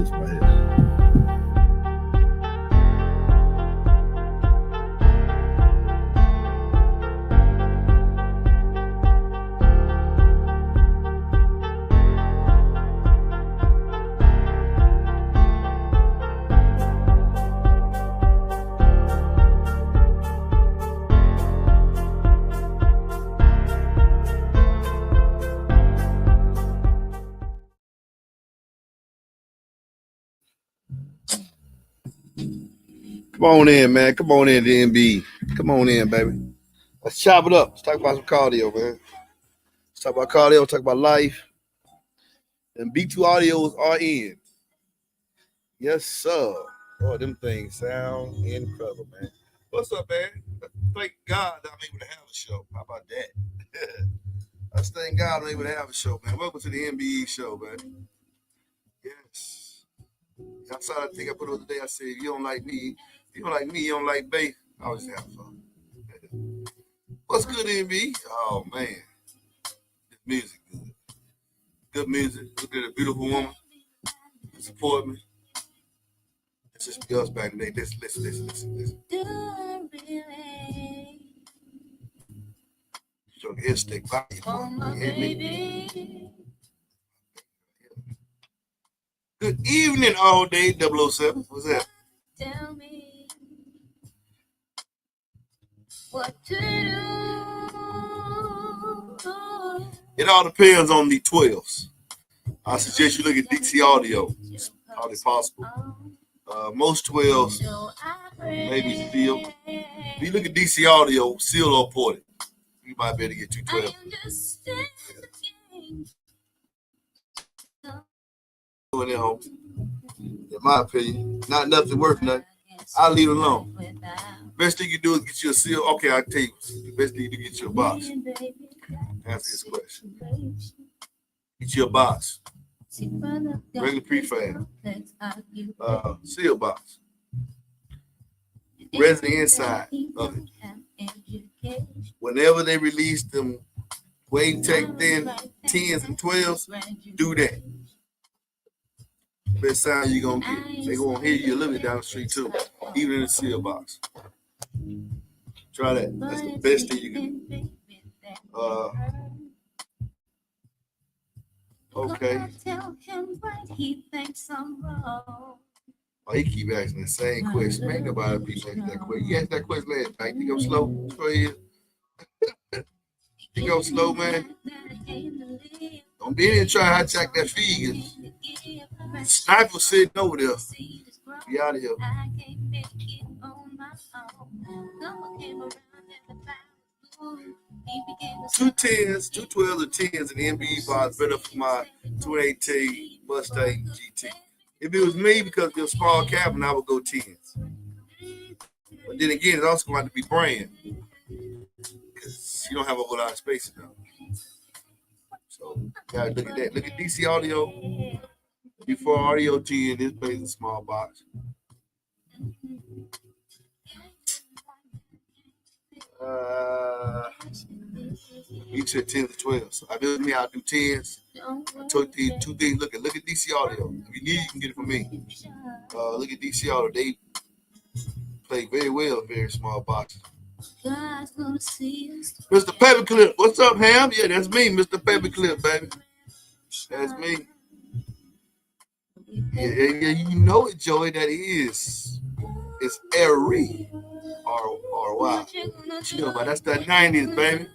this right here. Come on in, man. Come on in, the MB. Come on in, baby. Let's chop it up. Let's talk about some cardio, man. Let's talk about cardio, talk about life. And B2 audios are in. Yes, sir. Oh, them things sound incredible, man. What's up, man? Thank God that I'm able to have a show. How about that? Let's thank God I'm able to have a show, man. Welcome to the MBE show, man. Yes. Outside, I think I put it the other day. I said, if you don't like me, you don't like me, you don't like bass. I always have fun. What's good, MB? Oh, man. This music good. Good music. Look at a beautiful woman. Support me. It's just be us back today. Listen. So the stick by you. You hear me? Good evening, all day 007. What's that? Tell me what to do. It all depends on the 12s. I suggest you look at DC Audio. It's hardly possible. Most 12s, maybe still. If you look at DC Audio, still or ported, you might be able to get 212. In my opinion, not nothing worth nothing. I'll leave it alone. Best thing you do is get you a seal. Okay, I'll tell you. The best thing you do is get you a box. Answer this question. Get you a box. Regular prefab. Seal box. Resin inside of it. Whenever they release them Wave Tech then 10s and 12s, do that. Best sound you're gonna get. They gonna hear you a little bit down the street too, even in the seal box. Try that. That's the best thing you can do. Okay. Oh, he keep asking the same question. Man, nobody be asking that question. You asked that question last night. Think I'm slow? Go ahead. Think I'm slow, man? Don't be in here trying to hijack that feed. Sniper sitting over there. Be out of here. 2 10s, 2 12s, and 10s in the MBE box better for my 2018 Mustang GT. If it was me, because it was a small cabin, I would go 10s. But then again, it's also going to be brand, because you don't have a whole lot of space now. So you gotta look at that. Look at DC Audio. Before Audio 10, this plays a small box. You said 10s and 12s. So I do me, I'll do 10s. I told you 2 things. Look at DC Audio. If you need it, you can get it from me. Look at DC Audio. They play very well in very small boxes. Mr. Paperclip, what's up, Ham? Yeah, that's me, Mr. Paperclip, baby. That's me. Yeah, you know it, Joey, that it is. It's airy. R-Y. You know, but that's the 90s, baby.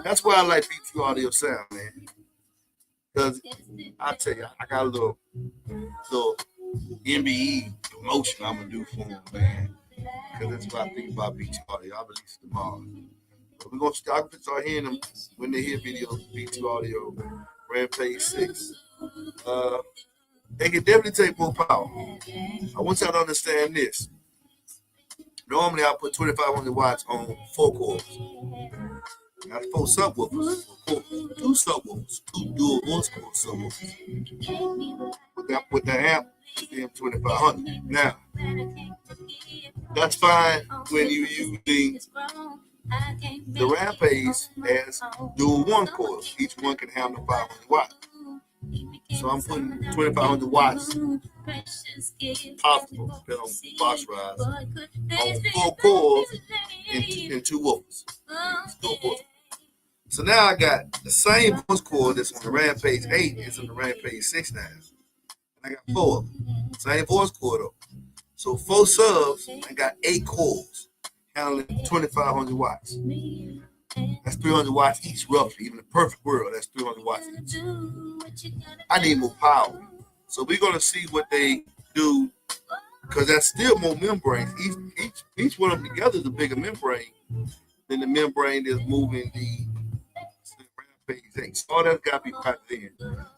That's why I like B2 Audio sound, man. Because I tell you, I got a little MBE promotion I'm going to do for them, man. Because that's what I think about B2 Audio. I'll release it tomorrow. But we're going to start hearing them when they hear videos of B2 Audio, Rampage 6. They can definitely take more power. I want y'all to understand this. Normally, I put 2,500 watts on 4 coils. That's 4 subwoofers. 2 subwoofers. 2 dual voice core subwoofers. With the amp, it's 2,500. Now, that's fine when you're using the Rampage as dual 1 coils. Each one can handle 500 watts. So I'm putting 2,500 watts possible, depending on box rise, on 4 coils and 2 volts. So now I got the same voice coil that's on the Rampage 8 is on the Rampage 6 now. And I got 4 of them. Same voice coil though. So 4 subs and got 8 coils handling 2,500 watts. That's 300 watts each roughly. Even in the perfect world, that's 300 watts each. I need more power. So we're going to see what they do because that's still more membranes. Each one of them together is a bigger membrane than the membrane that's moving the Rampage 8. So all that's got to be packed in.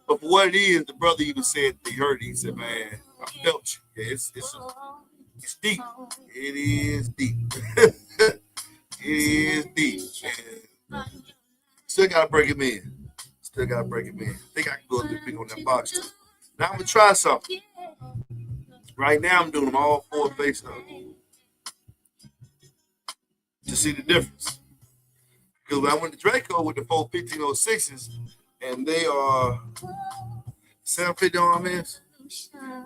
But for what it is, the brother even said, he heard it, he said, man, I felt you. Yeah, it's deep. It is deep. It is deep. And still got to break him in. I think I can go a little big on that box too. Now I'm going to try something. Right now I'm doing them all 4 face up to see the difference. Because when I went to Draco with the 4 1506s, and they are 750 RMS.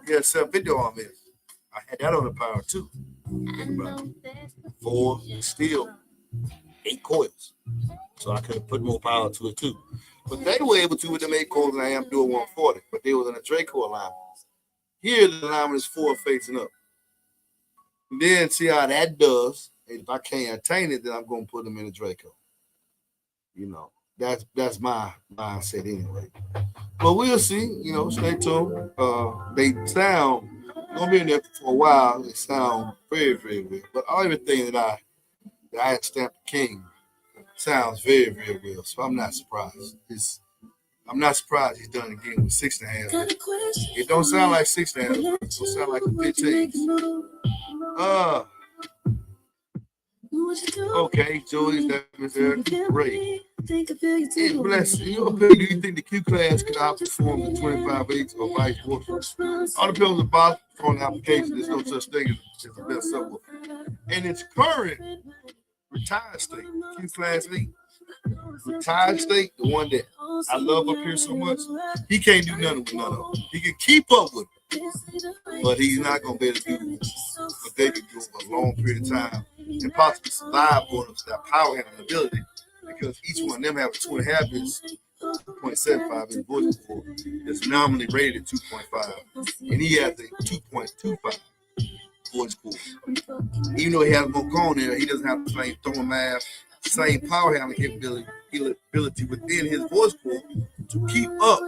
Yeah, 750 RMS. I had that on the power too. About 4 still 8 coils. So I could have put more power to it too. But they were able to with them 8 coils, and I am doing 140. But they was in a Draco alignment. Here the alignment is 4 facing up. And then see how that does. And if I can't attain it, then I'm gonna put them in a Draco. You know, that's my mindset anyway. But we'll see. You know, stay tuned. They sound gonna be in there for a while. They sound very, very well. But everything that I had stamped King sounds very, very well. So I'm not surprised. I'm not surprised he's done it again with 6.5. It don't sound like 6.5. It don't sound like a 15. Okay, Joey's that is there. Great. Hey, bless you. Do you think the Q class can outperform the 25H or vice versa? All depends on the box on the application. There's no such thing as the best subwoofer. And its current retired state, Q class 8. Retired state, the one that I love up here so much, he can't do nothing with none of them. He can keep up with them, but he's not going to be able to do what they can do for a long period of time and possibly survive on that power handling ability because each one of them have a 2.5 inch 0.75 inch voice cord that's nominally rated at 2.5, and he has a 2.25 voice cord. Even though he has more cone there, he doesn't have the same throwing math, same power handling capability within his voice cord to keep up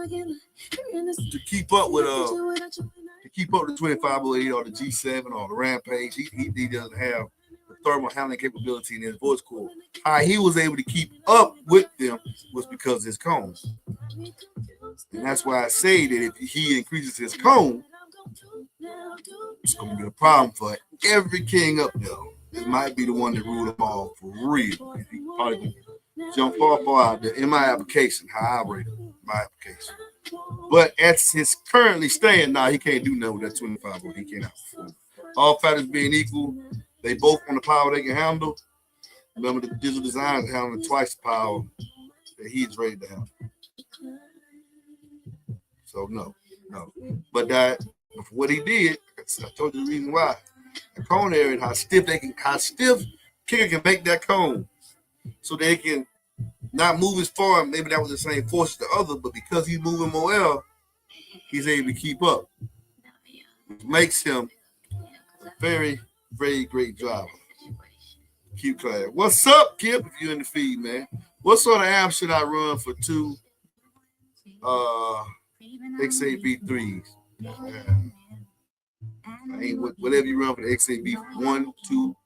with the 2508 or the G7 or the Rampage. He doesn't have the thermal handling capability in his voice cord. How he was able to keep up with them was because of his cones. And that's why I say that if he increases his cone, it's going to be a problem for every king up there. It might be the one that ruled them all for real. He probably jump far out there in my application, how I rate my application. But as his currently staying now, he can't do nothing with that 25, but he can't outperform. All factors being equal, they both on the power they can handle. Remember, the digital design is handling twice the power that he's rated to handle. So no. But that for what he did, I told you the reason why. The cone area and how stiff kicker can make that cone, so they can not move as far. Maybe that was the same force as the other, but because he's moving more well, he's able to keep up, which makes him a very, very great driver. Q class. What's up, Kip? If you're in the feed, man. What sort of amp should I run for 2 XAB3s? Whatever you run for the XAB 1, 2,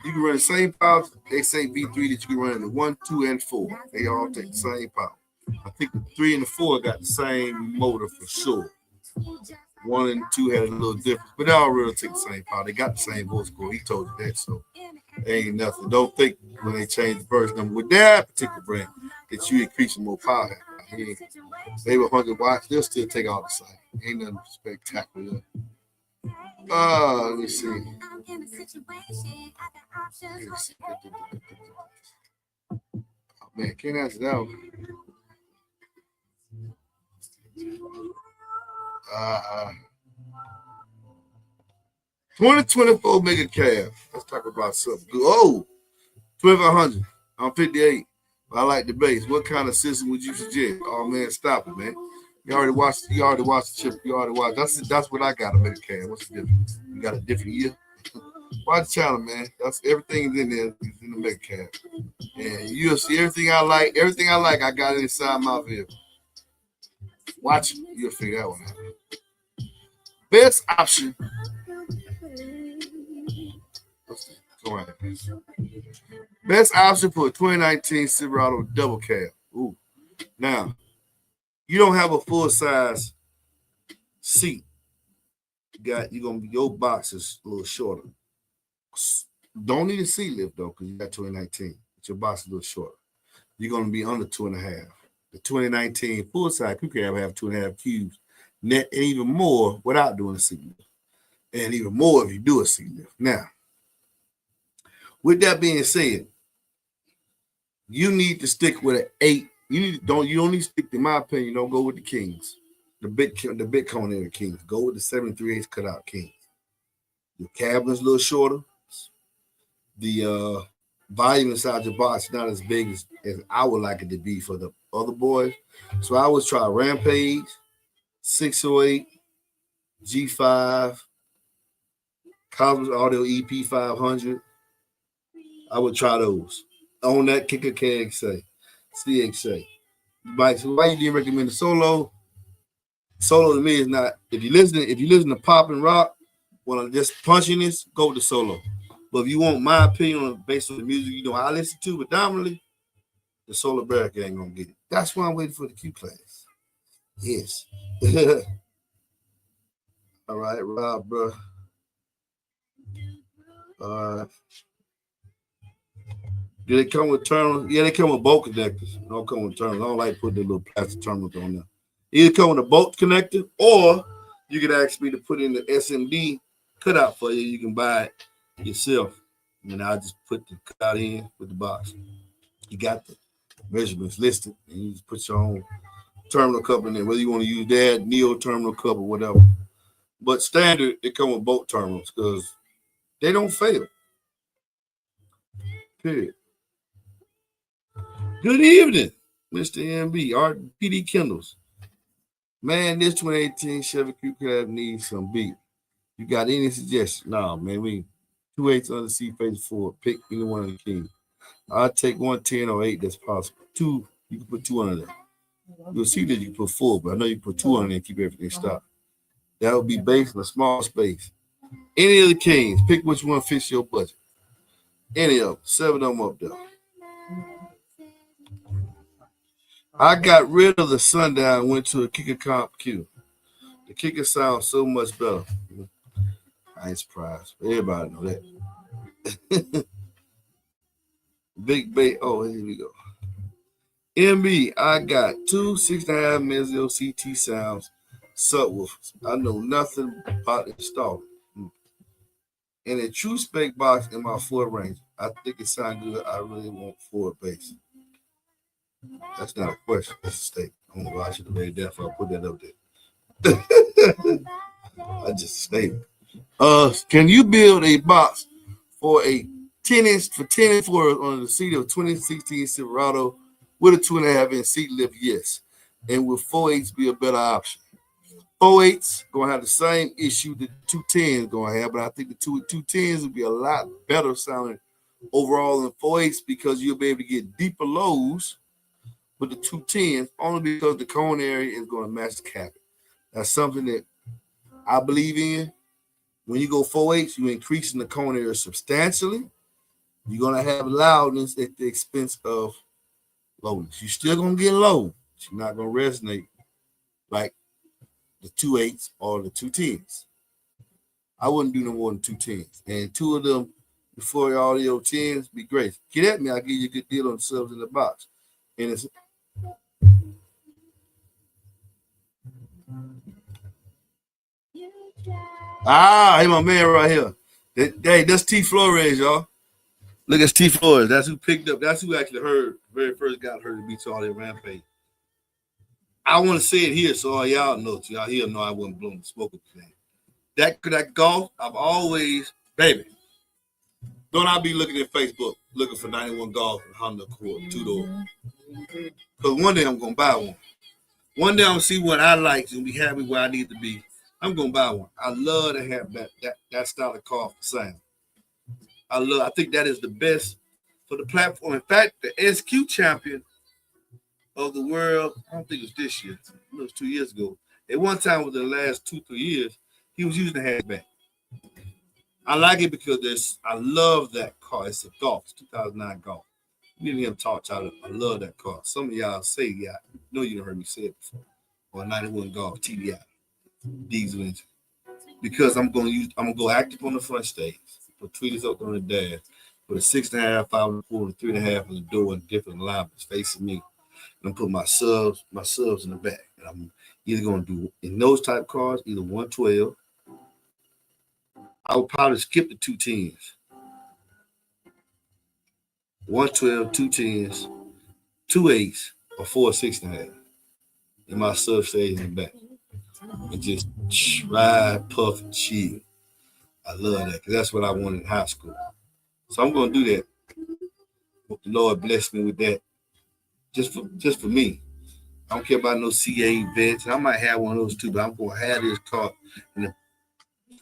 you can run the same power XAB3 that you can run in the 1, 2, and 4. They all take the same power. I think the 3 and the 4 got the same motor for sure. 1 and 2 had a little difference, but they all really take the same power. They got the same voice core. He told you that, so ain't nothing. Don't think when they change the version number with that particular brand that you increasing more power. They were 100 watts. They'll still take all the same. Ain't nothing spectacular. Let me see. Oh, man, can't answer that one. Uh, 2024 mega cab. Let's talk about something good. Oh, 2500. I'm 58. I like the bass. What kind of system would you suggest? Oh man, stop it, man. You already watched. You already watched the chip. You already watched. That's what I got a mega cab. What's the difference? You got a different year. Watch the channel, man. That's everything's in there. It's in the mega cab. And you'll see everything I like. Everything I like, I got it inside my vehicle. Watch it. You'll figure that one out. Best option. Go ahead. Best option for a 2019 Silverado double cab. Ooh. Now, you don't have a full size seat. You're gonna be your box is a little shorter. Don't need a seat lift though, because you got 2019. But your box is a little shorter. You're gonna be under 2.5. The 2019 full size crew cab have 2.5 cubes net, and even more without doing a seat lift. And even more if you do a seat lift. Now, with that being said, you need to stick with an 8. You don't need to stick, in my opinion, don't go with the Kings. The big cone area Kings. Go with the 7.3/8 cutout Kings. The cabin's a little shorter. The volume inside your box is not as big as I would like it to be for the other boys. So I would try Rampage, 608, G5, Cosmos Audio EP 500. I would try those. On that Kicker KXA, CXA. Mike, so why you didn't recommend the Solo? Solo to me is not. If you listen to pop and rock, when I'm just punching this, go with the Solo. But if you want my opinion based on the music I listen to predominantly, the Solar Barricade ain't gonna get it. That's why I'm waiting for the Q class. Yes. All right, Rob, bro. Do they come with terminals? Yeah, they come with bolt connectors. They don't come with terminals. I don't like putting the little plastic terminals on there. Either come with a bolt connector, or you can ask me to put in the SMD cutout for you. You can buy it yourself. And I just put the cutout in with the box. You got the measurements listed, and you just put your own terminal cup in there, whether you want to use that Neo terminal cup or whatever. But standard, they come with bolt terminals because they don't fail. Period. Good evening, Mr. MB, Art PD Kindles. Man, this 2018 Chevy Crew Cab needs some beat. You got any suggestions? No, man, we 2.8s under C phase 4. Pick any one of the Kings. I'll take 110 or 8 that's possible. 2, you can put 2 under there. You'll see that you can put 4, but I know you can put 2 under there and keep everything stopped. That would be based in a small space. Any of the Kings, pick which one fits your budget. Any of them, 7 of them up there. I got rid of the Sundown and went to a Kicker Comp Q. The Kicker sounds so much better. I ain't surprised. Everybody know that. Big Bay. Oh, here we go. MB, I got 2 6.5 Mezzo CT sounds subwoofers. I know nothing about install. And a true spec box in my Ford Ranger. I think it sounds good. I really want Ford bass. That's not a question. That's a statement. I don't know. I should have made that if I put that up there. I just stated. Can you build a box for a 10-inch for 10 and 4 on the seat of 2016 Silverado with a 2.5-inch seat lift? Yes. And will 4.8s be a better option? 4.8s gonna have the same issue that 210s gonna have, but I think the 210s will be a lot better sounding overall than 4.8s because you'll be able to get deeper lows with the 210s only because the cone area is going to match the cabin. That's something that I believe in. When you go 4.8s, you're increasing the cone area substantially. You're going to have loudness at the expense of lowness. You're still going to get low, but you're not going to resonate like the 2.8s or the 210s. I wouldn't do no more than 210s. And 2 of them before audio 10s be great. Get at me, I'll give you a good deal on the subs in the box. And it's hey, my man right here. Hey, that's T Flores, y'all. Look at T Flores. That's who picked up. That's who actually heard. Very first got heard the beats all in Rampage. I want to say it here so all y'all know. So y'all here know I wasn't blowing the smoke with the thing. That golf, I've always, baby. Don't I be looking at Facebook, looking for 91 golf and Honda Accord, 2-door. Because one day I'm going to buy one. One day I'm going to see what I like and be happy where I need to be. I'm going to buy one. I love to have that style of car for sound. I think that is the best for the platform. In fact, the SQ champion of the world, I don't think it was this year. It was 2 years ago. At one time within the last 2-3 years, he was using the hatchback. I like it because I love that car. It's a Golf. It's 2009 Golf. You didn't hear him talk. I love that car. Some of y'all say, yeah, I know you done heard me say it before. Or 91 Golf TDI diesel engine. Because I'm gonna go active on the front stage. Put tweeters up on the dash. Put a 6.5, 5 quarter, 3.5 on the door in different alignments facing me. And I'm putting my subs in the back. And I'm either gonna do in those type cars, either 112. I would probably skip the 210s. 112, 210s, 2.8s, or 4 6.5 in my sub stage in the back. And just ride, puff, and chill. I love that because that's what I wanted in high school. So I'm going to do that. The Lord bless me with that. Just for me. I don't care about no CA events. I might have one of those too, but I'm going to have this car. And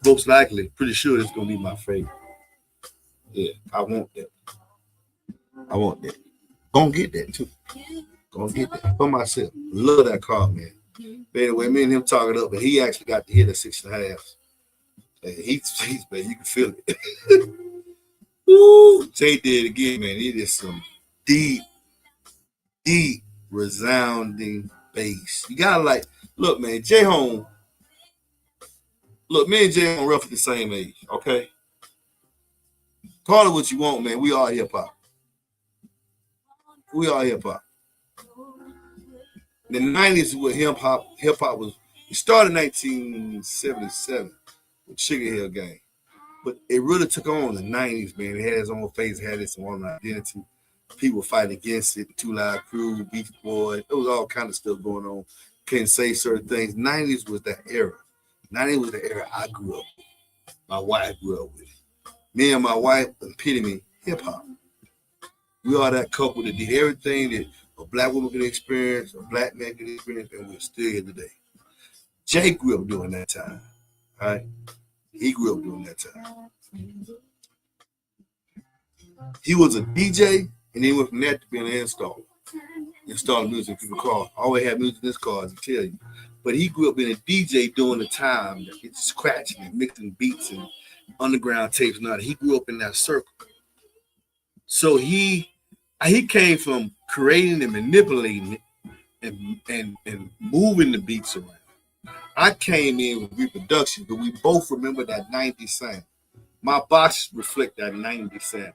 most likely, pretty sure it's going to be my favorite. Yeah, I want that. Gonna get that too. Gonna get that for myself. Love that car, man. But anyway, me and him talking up, but he actually got to hit a 6.5. And he's man, you can feel it. Woo! Tay did it again, man. It is some deep, resounding bass. You gotta look, man, J Home. Look, me and J Home roughly the same age, okay? Call it what you want, man. We all hip hop. We all hip hop. The 90s with hip hop was, it started in 1977 with Sugar Hill Gang. But it really took on in the 90s, man. It had its own face, had its own identity. People fighting against it, Two Live Crew, Beach Boys. There was all kind of stuff going on. Couldn't say certain things. 90s was that era. 90s was the era I grew up with. My wife grew up with it. Me and my wife, epitome, hip hop. We are that couple that did everything that a black woman could experience, a black man could experience, and we're still here today. Jay grew up during that time. All right? He grew up during that time. He was a DJ, and he went from that to being an installer. Installing music in people's cars. Always had music in his cars, I tell you. But he grew up being a DJ during the time, it's scratching and mixing beats and underground tapes and all that. He grew up in that circle. So he came from creating and manipulating it and moving the beats around. I came in with reproduction, but we both remember that 90s sound. My boxes reflect that 90s sound.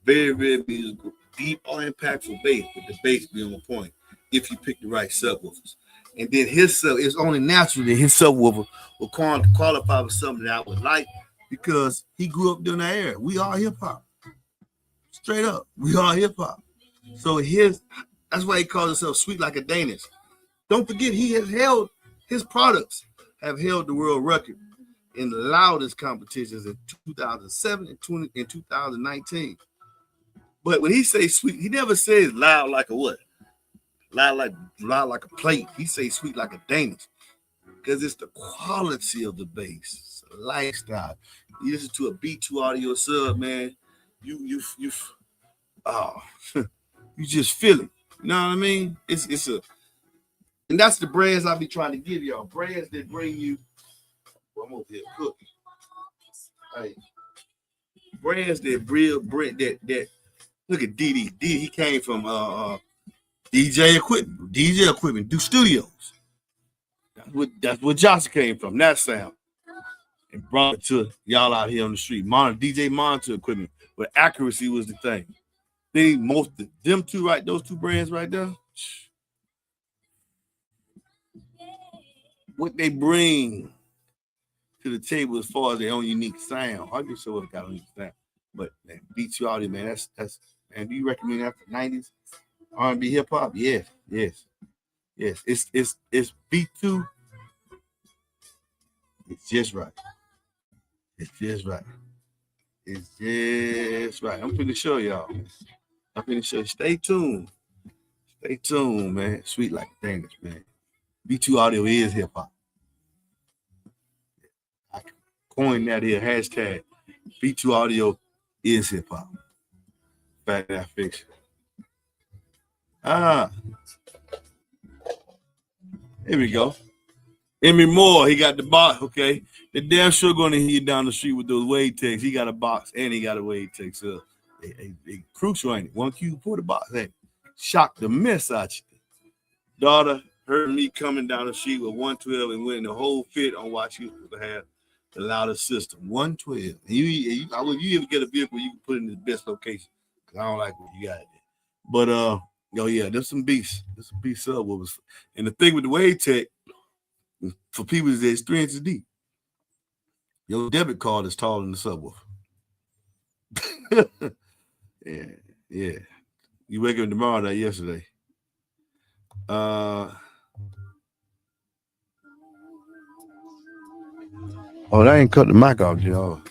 Very, very musical, deep or impactful bass, but the bass being on point if you pick the right subwoofers. And then it's only natural that his subwoofer will qualify for something that I would like because he grew up during that era. We are hip hop. Straight up. We are hip hop. So that's why he calls himself Sweet Like a Danish. Don't forget, his products have held the world record in the loudest competitions in 2007 and 2019. But when he says sweet, he never says loud like a what? Loud like a plate. He says sweet like a Danish. Because it's the quality of the bass. It's a lifestyle. You listen to a B2 audio sub, man. You you just feel it. You know what I mean? And that's the brands I be trying to give y'all. Brands that bring you. Well, I'm over here cooking. Hey, brands that bring that. Look at DD. He came from DJ equipment, do studios. That's what Johnson came from. That sound, and brought it to y'all out here on the street. DJ monitor equipment, but accuracy was the thing. Them two right, those two brands right there. What they bring to the table as far as their own unique sound. I just so got a unique sound. But man, B2 audio, man, that's man. Do you recommend that for 90s R&B hip hop? Yes. Yes, it's B2. It's just right. It's just right. It's just right. I'm finna show y'all. I'm finna show you. Stay tuned. Stay tuned, man. Sweet like a Danish, man. B2 audio is hip hop. I coined that here hashtag. B2 audio is hip hop. Fact, not fiction. Here we go. Emmy Moore, he got the box. Okay, the damn sure gonna hear you down the street with those wave takes. He got a box and he got a wave take. So they crucial, ain't it? 1Q for the box. Hey, shock the mess out you. Daughter heard me coming down the street with 112 and went the whole fit on what you have the loudest system. 112. And you ever get a vehicle, you can put it in the best location. Cause I don't like what you got there. But yeah, there's some beasts. There's some beast subwoofers. And the thing with the wave tech, for people that's 3 inches deep, your debit card is taller than the subwoofer. yeah. You wake up tomorrow, not yesterday. Oh, that ain't cut the mic off, y'all.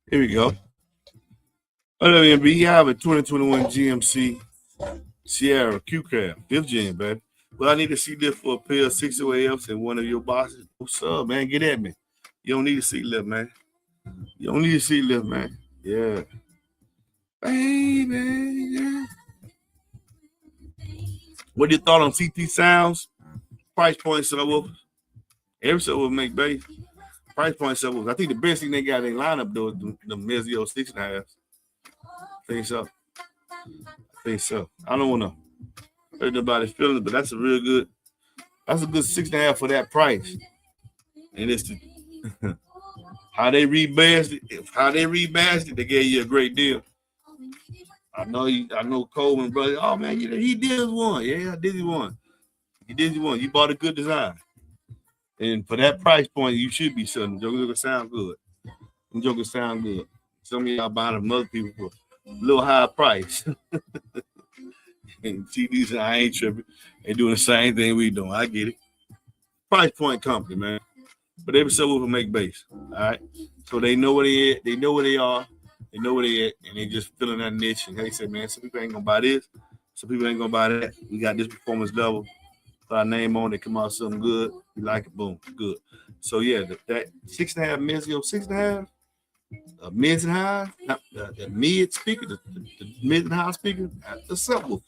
Here we go. MB, I have a 2021 GMC Sierra Q-Cab, 5th gen, baby. Well, I need to see this for a pair of 608Fs in one of your boxes. What's up, man? Get at me. You don't need a seat lift, man. You don't need a seat lift, man. Yeah. Baby, yeah. What you thought on CT Sounds? Price point subwoofer. Every subwoofer make bass. Price point subwoofer. I think the best thing they got in lineup though is the Mezio 6.5. I think so. I don't want to hurt nobody's feelings, but that's a good 6.5 for that price. And it's the how they rebadged it, they gave you a great deal. I know Coleman, brother. Oh man, he did one. Yeah, I did one. He did one. You bought a good design. And for that price point, you should be selling. Jokers sound good. Jokers sound good. Some of y'all buying them other people for a little higher price. And TDs, I ain't tripping. They doing the same thing we doing. I get it. Price point company, man. But every subwoofer make bass. All right. So they know where they at. They know where they are. They know where they at. And they just filling that niche. And they say, man, some people ain't gonna buy this. Some people ain't gonna buy that. We got this performance level. Put our name on it, come out something good. You like it, boom, good. So yeah, that 6.5 Mezio 6.5, mids and high, the mid speaker, the mid and high speaker, the subwoofer.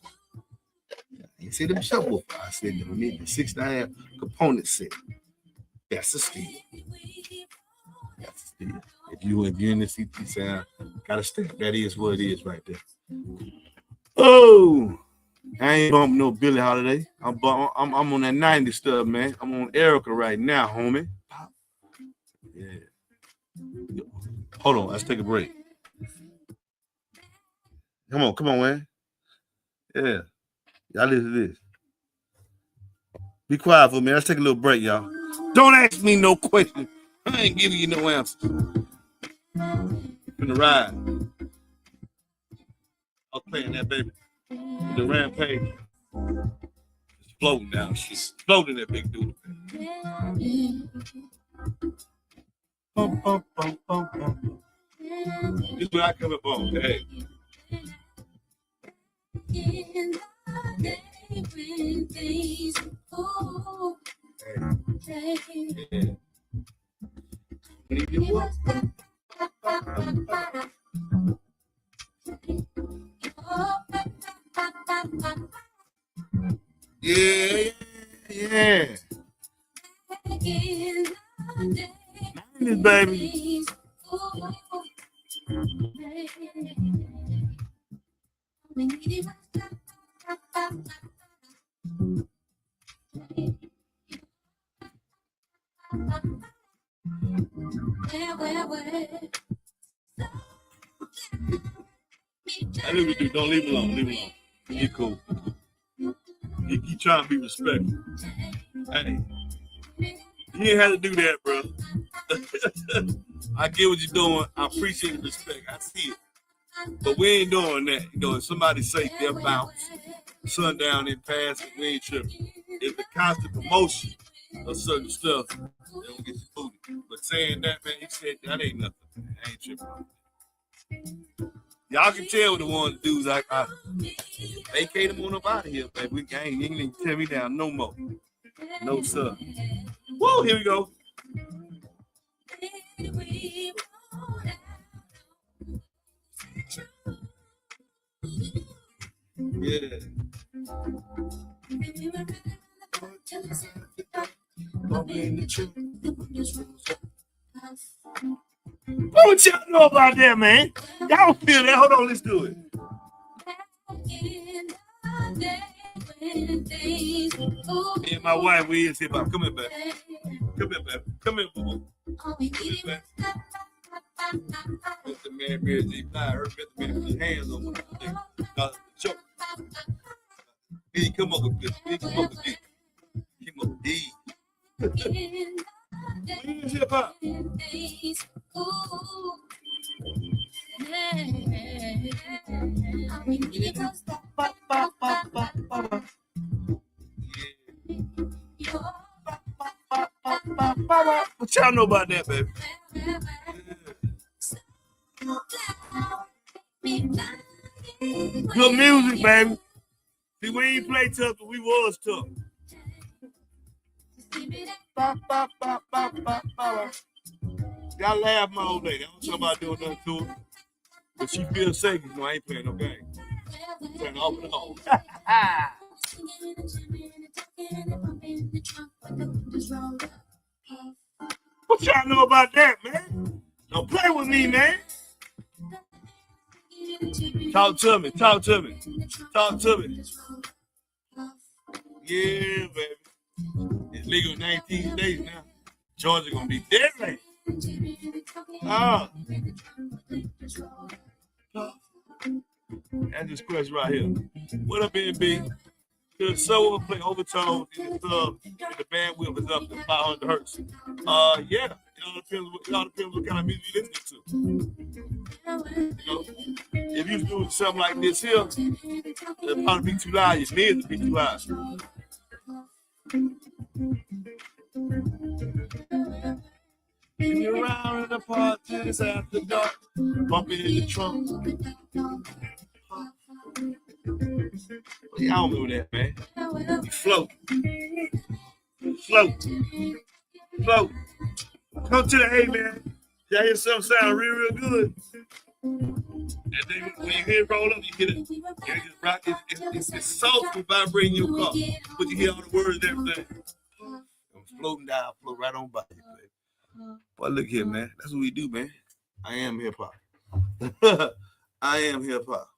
You see them subwoofer? I said the 6.5 component set. That's a steal. That's a steal. If you're in the CT sound, gotta step. That is what it is right there. Oh. I ain't bumping no Billie Holiday. I'm on that 90s stuff, man. I'm on Erica right now, homie. Yeah. Hold on, let's take a break. Come on, man. Yeah. Y'all listen to this. Be quiet for me. Let's take a little break, y'all. Don't ask me no questions. I ain't giving you no answers. In the ride. I was playing that, baby. The Rampage. It's floating down. She's floating that big dude. Bum, bum, bum, bum, bum. This is where I come up on. Hey. Yeah. 90s, baby. I leave it do. Don't leave it alone. Leave it alone. You cool. You trying to be respectful. Hey, you ain't have to do that, bro. I get what you're doing. I appreciate the respect. I see it. But we ain't doing that. You know, if somebody say their bounce, sundown in past, we ain't tripping. It's the constant promotion of certain stuff that will get you booted. But saying that, man, he said that ain't nothing. I ain't tripping. Y'all can tell the one dudes I vacate them on up out of here, baby. We ain't you ain't tear me down no more. No sir. Whoa, here we go. Yeah. What y'all know about that, man? Y'all don't feel that. Hold on, let's do it. Me and my wife, we is here, Bob. Come here, baby. Come here, baby. Come here, boo. Come here, baby. Mr. Man, Mary J. Blige, her Mr. Man, put your hands on me. Choke. He come up with this. He come up with this. He come up with these. What is hip hop? What y'all know about that, baby? Good music, baby. See, we ain't play tough, but we was tough. Y'all laugh my old lady. I don't know about doing nothing to her. But she feels safe, you know, I ain't playing no game. Turn off and on. What y'all know about that, man? Don't play with me, man. Talk to me, talk to me, talk to me. Yeah, baby. It's legal in 19 states now. Georgia gonna be dead late. That's this question right here. What up, NB? Could someone play overtones in the sub if the bandwidth is up to 500 hertz? Yeah. It all depends what kind of music you listen to. You know, if you do something like this here, it'll probably be too loud. Your ears will be too loud. You're around in the parties after dark, bumping in the trunk. Y'all don't know that, man. You float. Float. Float. Come to the A, man. Y'all hear something sound real, real good. And then when you hear it roll up, you get it. You just rock. It's softly vibrating your car. But you hear all the words and everything. I'm floating down, float right on by you, baby. But look here, man. That's what we do, man. I am hip hop. I am hip hop.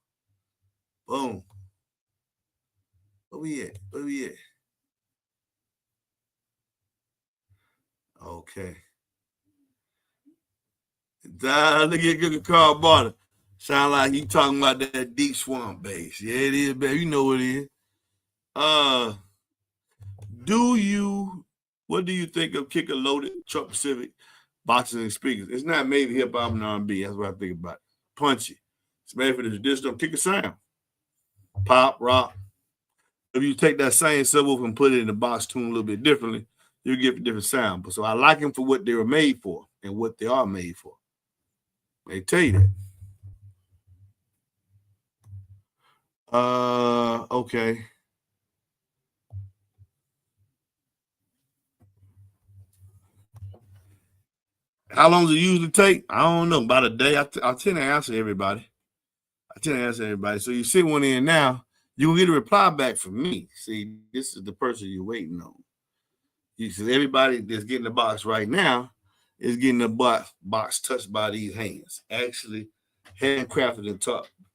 Boom. Where we at? Where we at? Okay. Look at good Carl Barter. Sound like you talking about that deep swamp bass. Yeah, it is, baby. You know what it is. What do you think of kicker loaded truck Pacific boxes and speakers? It's not made for hip hop and R&B. That's what I think about. Punchy. It's made for the traditional kicker sound. Pop, rock. If you take that same subwoofer and put it in the box tune a little bit differently, you'll get a different sound. But so I like them for what they were made for and what they are made for. They tell you that. Okay. How long does it usually take? I don't know. About a day. I tend to answer everybody. So you send one in now, you will get a reply back from me. See, this is the person you're waiting on. You see, everybody that's getting the box right now is getting the box touched by these hands. Actually, handcrafted and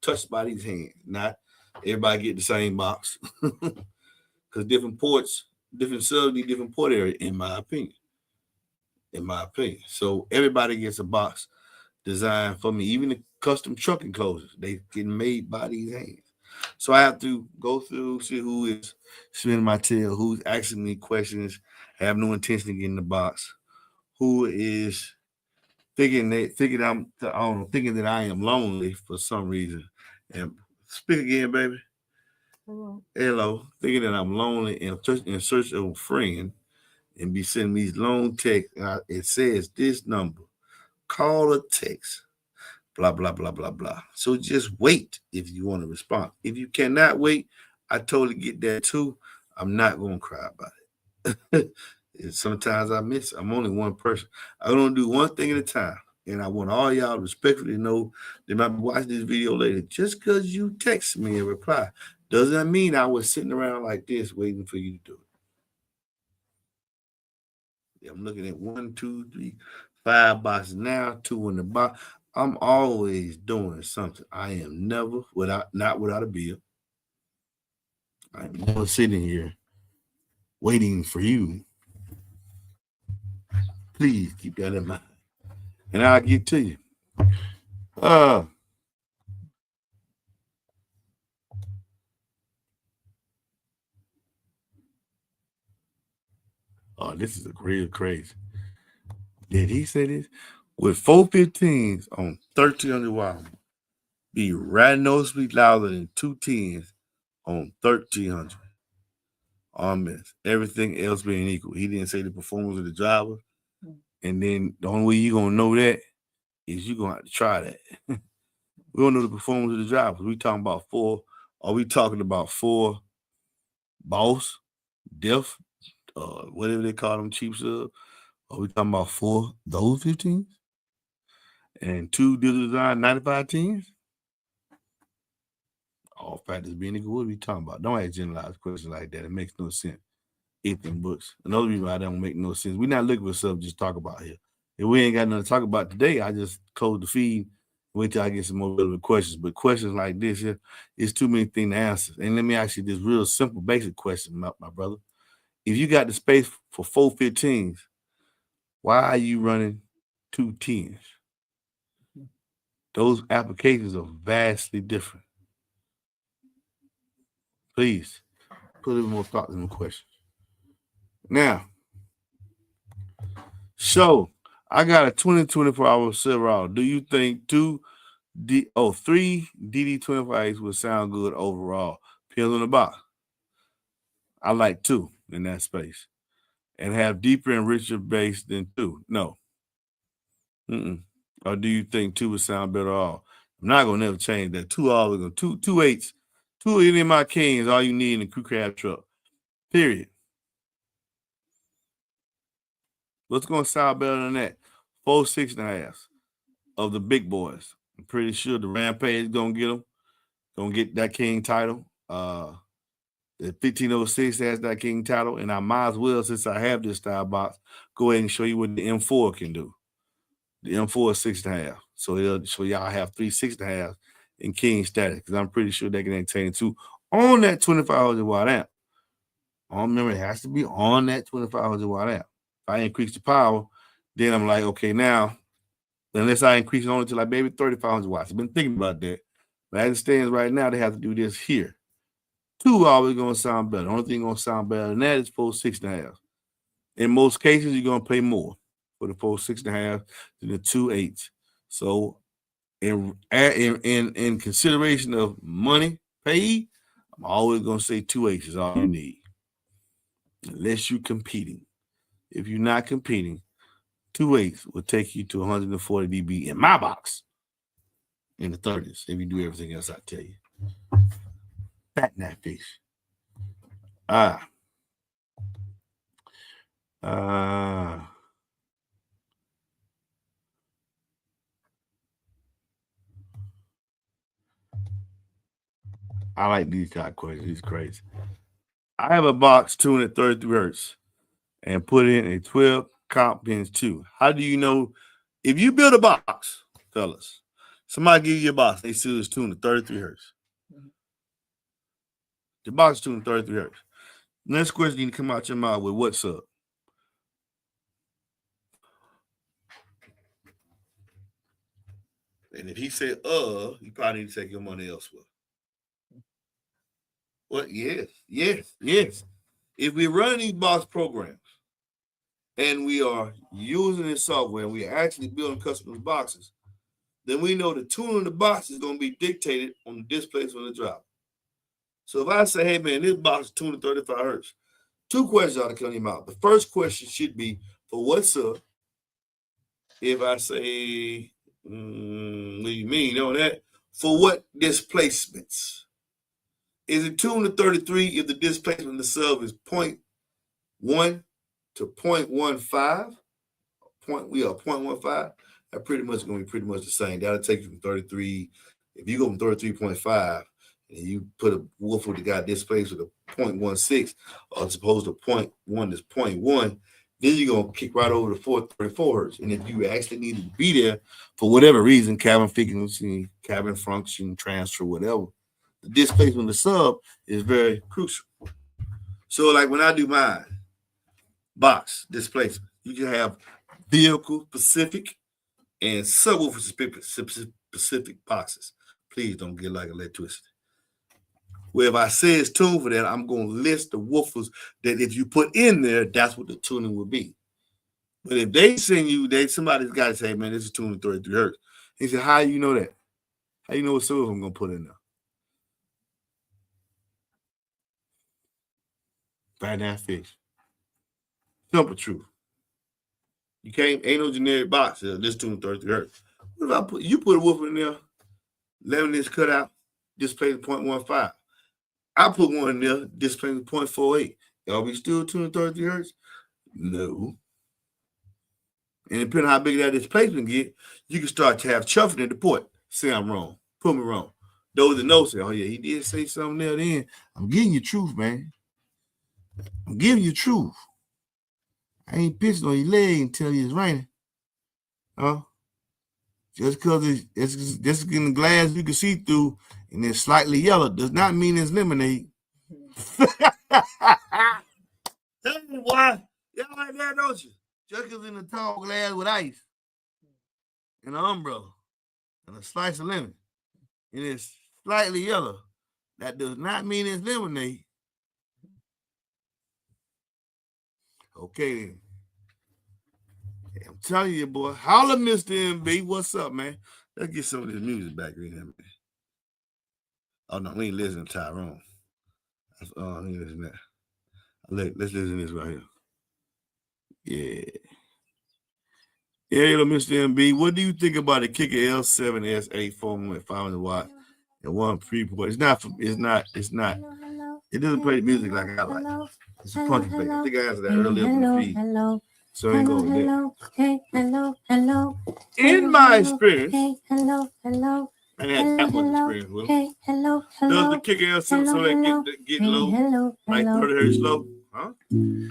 touched by these hands. Not everybody get the same box. Because different ports, different subs need different port area, in my opinion. So everybody gets a box designed for me. Even the custom truck enclosures, they get made by these hands. So I have to go through, see who is spinning my tail, who's asking me questions, have no intention of getting the box, who is thinking that I am lonely for some reason. And speak again, baby. Hello. Thinking that I'm lonely and in search of a friend and be sending these long texts. It says this number. Call or text. Blah, blah, blah, blah, blah. So just wait if you want to respond. If you cannot wait, I totally get that too. I'm not going to cry about it. Sometimes I miss it. I'm only one person. I don't do one thing at a time. And I want all y'all to respectfully know they might be watching this video later. Just because you text me and reply doesn't mean I was sitting around like this waiting for you to do it. I'm looking at 1, 2, 3, 5 boxes now, 2 in the box. I'm always doing something. I am never not without a bill. I'm never sitting here waiting for you. Please keep that in mind. And I'll get to you. Oh, this is a real crazy. Did he say this? With 415s on 1300 watts, be radically louder than 210s on 1300. On this, everything else being equal. He didn't say the performance of the driver. And then the only way you're going to know that is you're going to have to try that. We don't know the performance of the drivers. We talking about 4. Are we talking about 4 boss, def, whatever they call them, cheap sub? Are we talking about 4 those 15s? And 2 digital design 95 teams? All factors being equal, what are we talking about? Don't ask generalized questions like that. It makes no sense. Ethan books. Another reason why that don't make no sense. We're not looking for stuff to just talk about here. If we ain't got nothing to talk about today, I just close the feed, wait till I get some more relevant questions. But questions like this here, it's too many things to answer. And let me ask you this real simple, basic question, my brother. If you got the space for 415s, why are you running 2 10s? Those applications are vastly different. Please put a little more thought in the question. Now, so I got a 24-hour Silverado. Do you think 3 DD25s would sound good overall? Depends on the box. I like 2 in that space and have deeper and richer bass than 2. No. Or do you think 2 would sound better off? I'm not gonna never change that. 2 always gonna 2 8s. 2 of any of my kings, all you need in a crew cab truck. Period. What's gonna sound better than that? 4 6.5 of the big boys. I'm pretty sure the Rampage is gonna get them. Gonna get that king title. The 1506 has that king title, and I might as well, since I have this style box, go ahead and show you what the M4 can do. The M4 is 6.5, so it'll show y'all have 3 6.5 in king status, because I'm pretty sure they can maintain 2 on that 2500 watt amp. Remember, it has to be on that 2500 watt amp. If I increase the power, then I'm like, okay, now, unless I increase it only to like maybe 3500 watts. I've been thinking about that. But as it stands right now, they have to do this here. 2 always going to sound better. The only thing going to sound better than that is 4 6.5. In most cases, you're going to pay more for the 4 6.5 than the 2 8s. So, in consideration of money paid, I'm always going to say 2 8s is all you need, unless you're competing. If you're not competing, 2 8s will take you to 140 dB in my box in the 30s if you do everything else I tell you. Fatten that fish. I like these kind of questions. It's crazy. I have a box tuned at 33 hertz and put in a 12 comp pins too. How do you know if you build a box, fellas? Somebody give you a box, they see it's tuned at 33 hertz. The box is tuned at 33 hertz. Next question you need to come out your mouth with what's up. And if he said, you probably need to take your money elsewhere. Well, yes. If we run these box programs and we are using this software and we are actually building customers' boxes, then we know the tuning of the box is going to be dictated on the displacement of the driver. So if I say, hey man, this box is 235 hertz, two questions ought to come in your mouth. The first question should be, for what's up? If I say, what do you mean on that? For what displacements? Is it tuned to 33 if the displacement of the sub is 0.1 to 0.15? 0.15? That pretty much going to be pretty much the same. That'll take you from 33. If you go from 33.5 and you put a woofer that got displaced with a 0.16, or as opposed to 0.1 is 0.1, then you're going to kick right over to 434 hertz. And if you actually needed to be there for whatever reason, cabin frequency, cabin function, transfer, whatever, the displacement of the sub is very crucial. So like when I do mine, box displacement, you can have vehicle specific and subwoofer specific boxes. Please don't get like electricity. Well, if I say it's tuned for that, I'm going to list the woofers that if you put in there, that's what the tuning will be. But if they send you, somebody's got to say, man, this is tuned to 33 hertz. He said, how do you know that? How you know what subwoofer I'm going to put in there? Find that fish. Simple truth. You can't, ain't no generic box. This tuned to 33 hertz. What if I put, you put a woofer in there, 11 inch cutout, display 0.15. I put one in there, display 0.48. Are we still tuned to 33 hertz? No. And depending on how big that displacement get, you can start to have chuffing at the port. Say I'm wrong. Put me wrong. Those that know say, oh yeah, he did say something there then. I'm giving you truth, man. I'm giving you truth. I ain't pissing on your leg and tell you it's raining. Huh? Just because it's just in the glass you can see through and it's slightly yellow does not mean it's lemonade. Hey, boy, y'all like that, don't you? Just because in a tall glass with ice and an umbrella and a slice of lemon and it's slightly yellow, that does not mean it's lemonade. Okay, then. I'm telling you, boy. Holla, Mr. MB. What's up, man? Let's get some of this music back in here, man. Oh, no, we ain't listening to Tyrone. We ain't listening to that. Let's listen to this right here. Yeah, hello, Mr. MB. What do you think about the Kicker L7S8 4 500 watt and one pre-port? It's not. It doesn't play music like I like. It's a funky play. I think I answered that earlier in the feed. So ain't going there. In my experience, I had that much experience with them. Does the Kicker L7 so they get low, like 30 hertz low? Huh?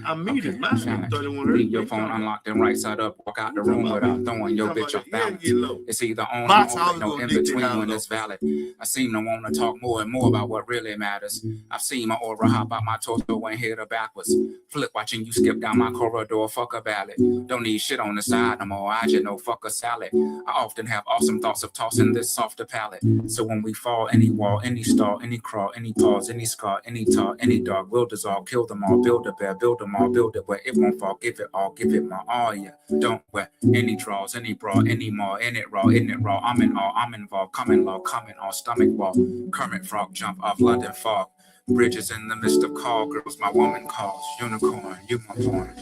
I mean, it's mine. 31 hertz. Leave your phone unlocked and right side up. Walk out the room without throwing your bitch off balance. It's either on or off, no in between when it's valid. I seem to want to talk more and more about what really matters. I've seen my aura hop out my torso and hit her backwards. Flip watching you skip down my corridor, fuck a ballad. Don't need shit on the side no more. I just know fuck a salad. I often have awesome thoughts of tossing this softer palate. So when we fall, any wall, any star, any crawl, any pause, any scar, any tar, any dog will dissolve, kill them all, build a bear, build them all, build it where it won't fall, give it all, give it my all, yeah. Don't wet any draws, any bra, any more, in it raw, I'm in all, I'm involved, coming low, coming all, stomach wall, Kermit frog jump off London fog, bridges in the midst of call girls, my woman calls, unicorn, you my porn.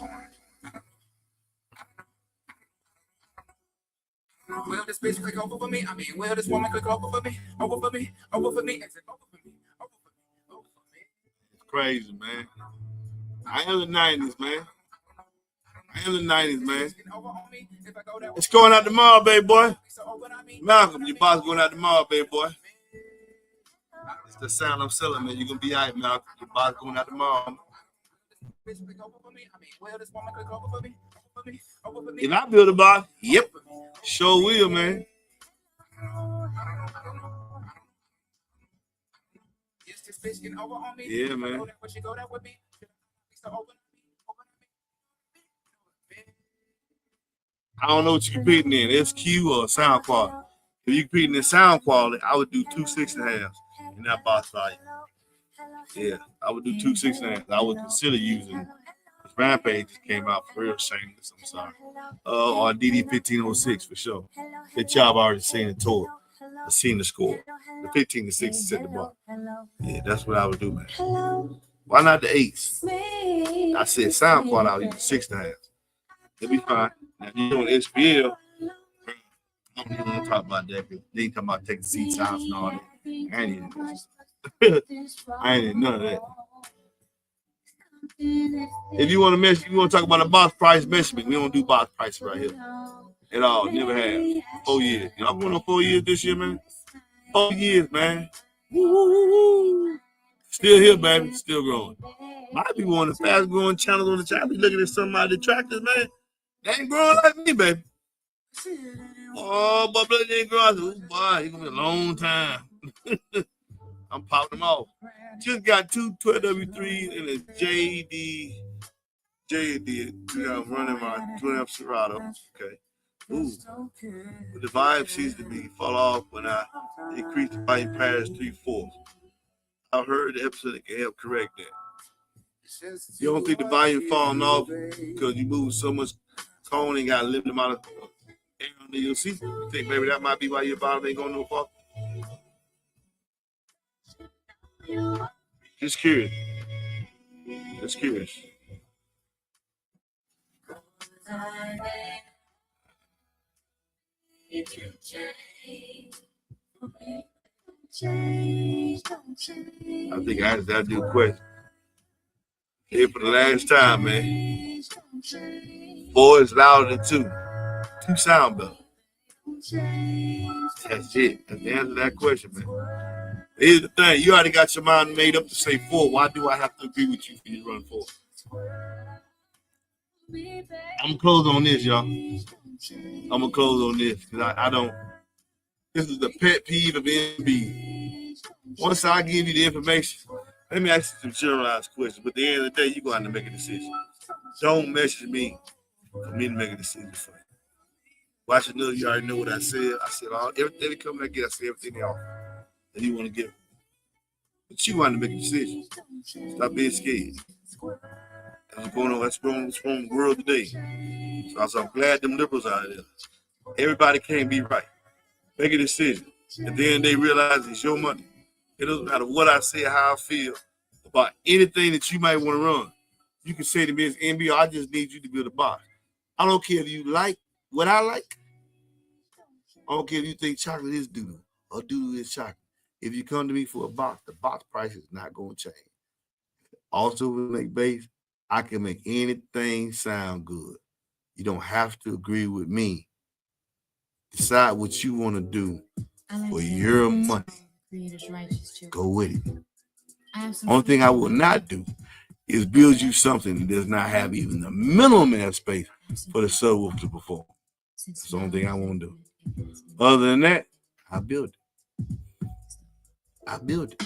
Will this bitch click over for me? I mean, will this woman click over for me? Over for me? Over for me? Exit over for me? Over for me? Over for me? It's crazy, man. I am the 90s, man. It's going out tomorrow, baby boy. Malcolm, your boss going out tomorrow, baby boy. It's the sound I'm selling, man. You're going to be all right, Malcolm. Your boss going out tomorrow. If I build a box, yep. Sure will, man. Yeah, man. I don't know what you're competing in, SQ or sound quality. If you're competing in sound quality, I would do 2 6.5 in that box value. Yeah, I would do 2 6.5. I would consider using Rampage came out for real shameless. I'm sorry. Or DD 1506 for sure. That job I already seen the tour. I seen the score. The 15 to 6 set the bar. Yeah, that's what I would do, man. Why not the 8s? I said sound quality, I would use the 6.5. It'll be fine. Now, if you're doing SPL, I don't even want to talk about that. They ain't talking about taking seats out and all that. I ain't even none of that. If you want to measure, you want to talk about a box price measurement, we don't do box price right here at all. Never have. 4 years. You know, I'm going on 4 years this year, man. 4 years, man. Woo. Still here, baby. Still growing. Might be one of the fast growing channels on the channel. I be looking at some of the tractors, man. They ain't growing like me, baby. Oh, but they ain't growing. Oh, boy, it's going to be a long time. I'm popping them off. Just got two 12W3s and a JD. I'm running my 20 Serato. Okay. Ooh. But the vibe seems to be fall off when I increase the volume past 3/4. I've heard the episode can help correct that. You don't think the volume falling off because you move so much cone and got a limited amount of air under your seat? You think maybe that might be why your bottom ain't going no far? Just curious. Just curious. I think I asked that dude a question. Here for the last time, man. 4 is louder than 2. 2 sound better. That's it. That's the answer to that question, man. Here's the thing. You already got your mind made up to say 4. Why do I have to agree with you for you to run 4? I'm going to close on this, y'all. I'm going to close on this because I don't. This is the pet peeve of MB. Once I give you the information, let me ask you some generalized questions. But at the end of the day, you're going to have to make a decision. Don't message me for me to make a decision for you. Watch another, you already know what I said. I said everything that comes back, I said everything else that you want to give. But you want to make a decision. Stop being scared. That's going on. That's wrong in the world today. So I'm glad them liberals out of there. Everybody can't be right. Make a decision. And then they realize it's your money. It doesn't matter what I say, how I feel about anything that you might want to run. You can say to me as MB, I just need you to build a box. I don't care if you like what I like. I don't care if you think chocolate is doodle or doodle is chocolate. If you come to me for a box, the box price is not going to change. Also, with make bass, I can make anything sound good. You don't have to agree with me. Decide what you want to do for your money. Go with it. Only thing I will not do is build you something that does not have even the minimum amount of space for the subwoofer to perform. That's the only thing I won't do. Other than that, I build it. I build it.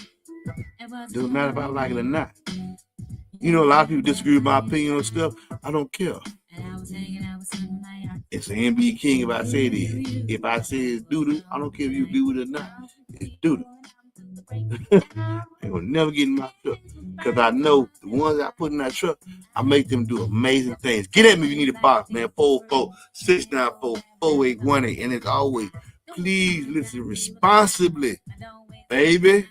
Doesn't matter if I like it or not. You know, a lot of people disagree with my opinion on stuff. I don't care. It's an MB King if I say it is. If I say it's doodle, I don't care if you agree with it or not. It's doodle. They will never get in my truck. Because I know the ones I put in that truck, I make them do amazing things. Get at me if you need a box, man. 44694-4818. And as always, please listen responsibly, baby.